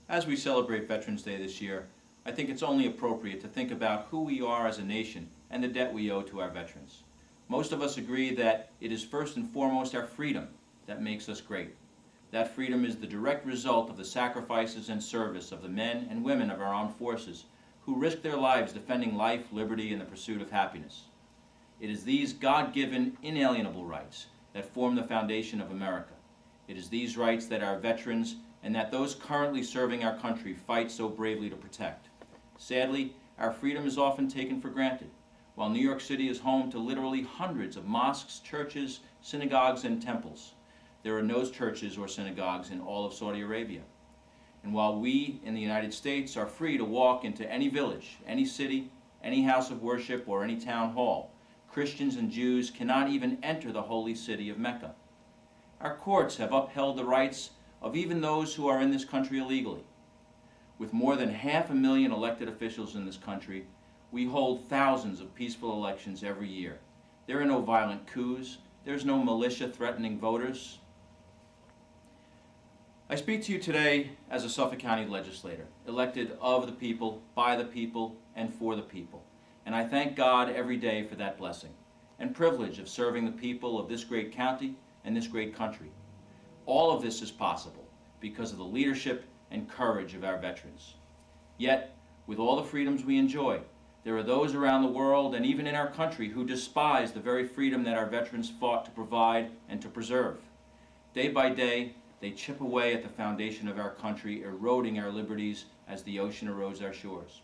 As we celebrate Veterans Day this year, I think it's only appropriate to think about who we are as a nation and the debt we owe to our veterans. Most of us agree that it is first and foremost our freedom that makes us great. That freedom is the direct result of the sacrifices and service of the men and women of our armed forces who risk their lives defending life, liberty, and the pursuit of happiness. It is these God-given, inalienable rights that form the foundation of America. It is these rights that our veterans and that those currently serving our country fight so bravely to protect. Sadly, our freedom is often taken for granted. While New York City is home to literally hundreds of mosques, churches, synagogues, and temples, there are no churches or synagogues in all of Saudi Arabia. And while we in the United States are free to walk into any village, any city, any house of worship, or any town hall, Christians and Jews cannot even enter the holy city of Mecca. Our courts have upheld the rights of even those who are in this country illegally. With more than 500,000 elected officials in this country, we hold thousands of peaceful elections every year. There are no violent coups. There's no militia threatening voters. I speak to you today as a Suffolk County legislator, elected of the people, by the people, and for the people. And I thank God every day for that blessing and privilege of serving the people of this great county and this great country. All of this is possible because of the leadership and courage of our veterans. Yet, with all the freedoms we enjoy, there are those around the world and even in our country who despise the very freedom that our veterans fought to provide and to preserve. Day by day, they chip away at the foundation of our country, eroding our liberties as the ocean erodes our shores.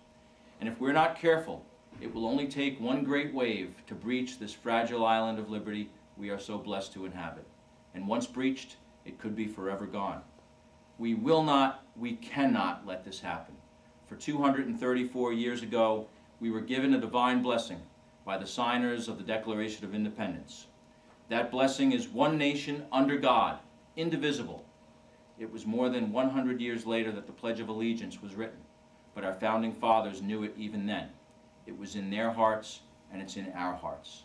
And if we're not careful, it will only take one great wave to breach this fragile island of liberty we are so blessed to inhabit. And once breached, it could be forever gone. We cannot let this happen. For 234 years ago, we were given a divine blessing by the signers of the Declaration of Independence. That blessing is one nation under God, indivisible. It was more than 100 years later that the Pledge of Allegiance was written, but our founding fathers knew it even then. It was in their hearts, and it's in our hearts.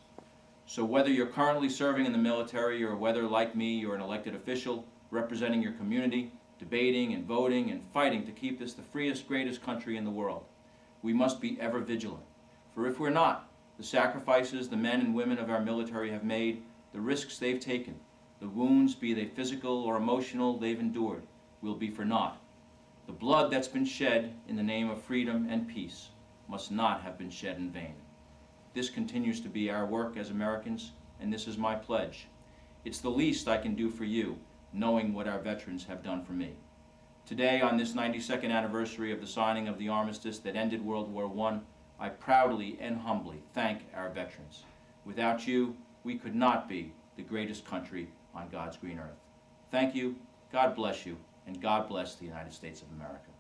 So whether you're currently serving in the military or whether, like me, you're an elected official representing your community, debating and voting and fighting to keep this the freest, greatest country in the world, we must be ever vigilant. For if we're not, the sacrifices the men and women of our military have made, the risks they've taken, the wounds, be they physical or emotional, they've endured, will be for naught. The blood that's been shed in the name of freedom and peace must not have been shed in vain. This continues to be our work as Americans, and this is my pledge. It's the least I can do for you, knowing what our veterans have done for me. Today, on this 92nd anniversary of the signing of the armistice that ended World War I proudly and humbly thank our veterans. Without you, we could not be the greatest country on God's green earth. Thank you, God bless you, and God bless the United States of America.